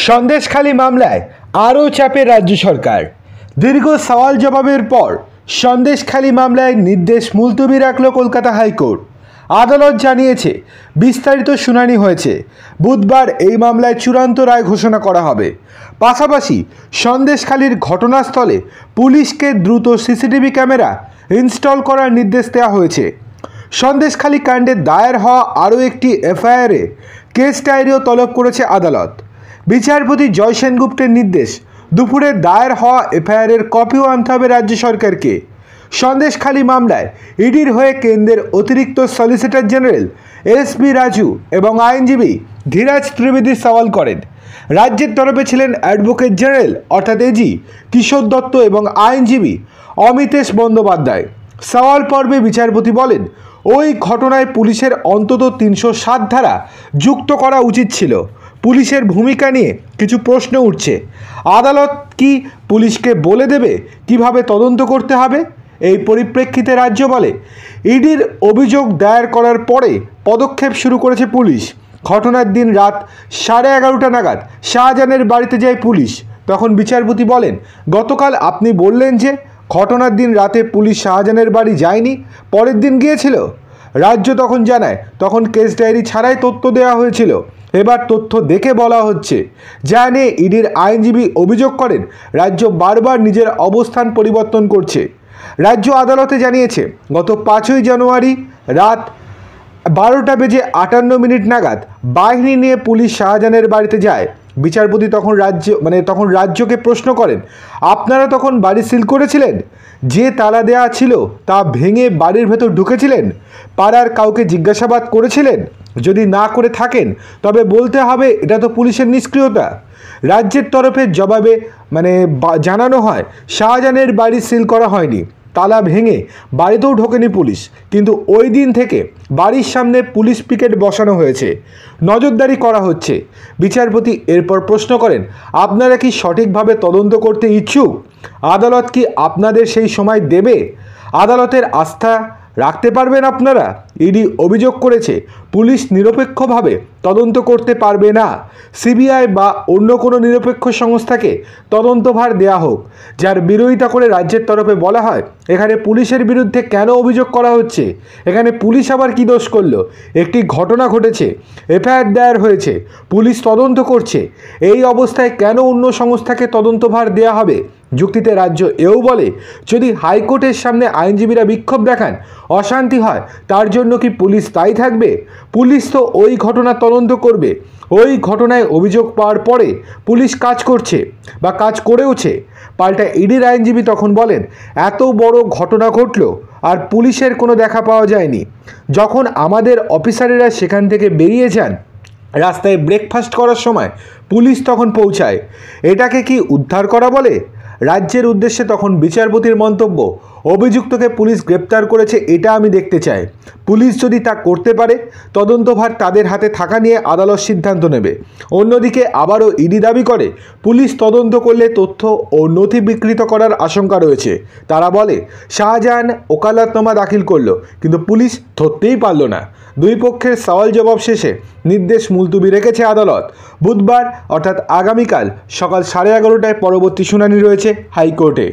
সন্দেশখালী মামলায় আরও চাপে রাজ্য সরকার। দীর্ঘ সওয়াল জবাবের পর সন্দেশখালী মামলায় নির্দেশ মুলতবি রাখল কলকাতা হাইকোর্ট। আদালত জানিয়েছে বিস্তারিত শুনানি হয়েছে, বুধবার এই মামলায় চূড়ান্ত রায় ঘোষণা করা হবে। পাশাপাশি সন্দেশখালীর ঘটনাস্থলে পুলিশকে দ্রুত সিসিটিভি ক্যামেরা ইনস্টল করার নির্দেশ দেওয়া হয়েছে। সন্দেশখালী কাণ্ডে দায়ের হওয়া আরও একটি এফআইআরে কেস ডায়েরিও তলব করেছে আদালত। বিচারপতি জয় সেনগুপ্তের নির্দেশ, দুপুরে দায়ের হওয়া এফআইআরের কপিও আনতে হবে রাজ্য সরকারকে। সন্দেশখালী মামলায় ইডির হয়ে কেন্দ্রের অতিরিক্ত সলিসিটর জেনারেল এস.বি. রাজু এবং আইনজীবী ধীরাজ ত্রিবেদী সওয়াল করেন। রাজ্যের তরফে ছিলেন অ্যাডভোকেট জেনারেল অর্থাৎ এজি কিশোর দত্ত এবং আইনজীবী অমিতেশ বন্দ্যোপাধ্যায়। সওয়াল পর্বে বিচারপতি বলেন, ওই ঘটনায় পুলিশের অন্তত 307 ধারা যুক্ত করা উচিত ছিল। পুলিশের ভূমিকা নিয়ে কিছু প্রশ্ন উঠছে। আদালত কি পুলিশকে বলে দেবে কিভাবে তদন্ত করতে হবে? এই পরিপ্রেক্ষিতে রাজ্য বলে, ইডির অভিযোগ দায়ের করার পরে পদক্ষেপ শুরু করেছে পুলিশ। ঘটনার দিন রাত 11:30 নাগাদ শাহজাহানের বাড়িতে যায় পুলিশ। তখন বিচারপতি বলেন, গতকাল আপনি বললেন যে ঘটনার দিন রাতে পুলিশ শাহজাহানের বাড়ি যায়নি, পরের দিন গিয়েছিল। রাজ্য তখন জানায়, তখন কেস ডায়েরি ছাড়াই তথ্য দেওয়া হয়েছিল। এবার তথ্য দেখে বলা হচ্ছে। যা নিয়ে ইডির আইনজীবী অভিযোগ করেন, রাজ্য বারবার নিজের অবস্থান পরিবর্তন করছে। রাজ্য আদালতে জানিয়েছে, গত 5ই জানুয়ারি রাত 12:58 নাগাদ বাহিনী নিয়ে পুলিশ শাহজাহানের বাড়িতে যায়। বিচারপতি তখন রাজ্যকে প্রশ্ন করেন, আপনারা তখন বাড়ি সিল করেছিলেন? যে তালা দেওয়া ছিল তা ভেঙে বাড়ির ভেতর ঢুকেছিলেন? পাড়ার কাউকে জিজ্ঞাসাবাদ করেছিলেন? যদি না করে থাকেন তবে বলতে হবে এটা তো পুলিশের নিষ্ক্রিয়তা। রাজ্যের তরফে জবাবে জানানো হয়, শাহজাহানের বাড়ি সিল করা হয়নি, তালা ভেঙে বাড়িতেও ঢোকেনি পুলিশ, কিন্তু ওই দিন থেকে বাড়ির সামনে পুলিশ পিকেট বসানো হয়েছে, নজরদারি করা হচ্ছে। বিচারপতি এরপর প্রশ্ন করেন, আপনারা কি সঠিকভাবে তদন্ত করতে ইচ্ছুক? আদালত কি আপনাদের সেই সময় দেবে? আদালতের আস্থা রাখতে পারবেন আপনারা? ইডি অভিযোগ করেছে, পুলিশ নিরপেক্ষভাবে তদন্ত করতে পারবে না। সিবিআই বা অন্য কোনো নিরপেক্ষ সংস্থাকে তদন্তভার দেয়া হোক। যার বিরোধিতা করে রাজ্যের তরফে বলা হয়, এখানে পুলিশের বিরুদ্ধে কেন অভিযোগ করা হচ্ছে? এখানে পুলিশ আবার কী দোষ করলো? একটি ঘটনা ঘটেছে, এফআইআর দায়ের হয়েছে, পুলিশ তদন্ত করছে। এই অবস্থায় কেন অন্য সংস্থাকে তদন্তভার দেয়া হবে? যুক্তিতে রাজ্য এও বলে, যদি হাইকোর্টের সামনে আইনজীবীরা বিক্ষোভ দেখান, অশান্তি হয়, তার জন্য কি পুলিশ দায়ী থাকবে? পুলিশ তো ওই ঘটনা তদন্ত করবে। ওই ঘটনায় অভিযোগ পাওয়ার পরে পুলিশ কাজ করছে বা কাজ করেওছে। পাল্টা ইডির আইনজীবী তখন বলেন, এত বড় ঘটনা ঘটলো আর পুলিশের কোনো দেখা পাওয়া যায়নি। যখন আমাদের অফিসারেরা সেখান থেকে বেরিয়ে যান, রাস্তায় ব্রেকফাস্ট করার সময় পুলিশ তখন পৌঁছায়। এটাকে কি উদ্ধার করা বলে? রাজ্যের উদ্দেশ্যে তখন বিচারপতির মন্তব্য, অভিযুক্তকে পুলিশ গ্রেপ্তার করেছে, এটা আমি দেখতে চাই। পুলিশ যদি তা করতে পারে, তদন্তভার তাদের হাতে থাকা নিয়ে আদালত সিদ্ধান্ত নেবে। অন্যদিকে আবারও ইডি দাবি করে, পুলিশ তদন্ত করলে তথ্য ও নথি বিকৃত করার আশঙ্কা রয়েছে। তারা বলে, শাহজাহান ওকালতনামা দাখিল করলো, কিন্তু পুলিশ ধরতেই পারল না। দুই পক্ষের সওয়াল জবাব শেষে নির্দেশ মুলতবি রেখেছে আদালত। বুধবার অর্থাৎ আগামীকাল সকাল 11:30টায় পরবর্তী শুনানি রয়েছে হাইকোর্টে।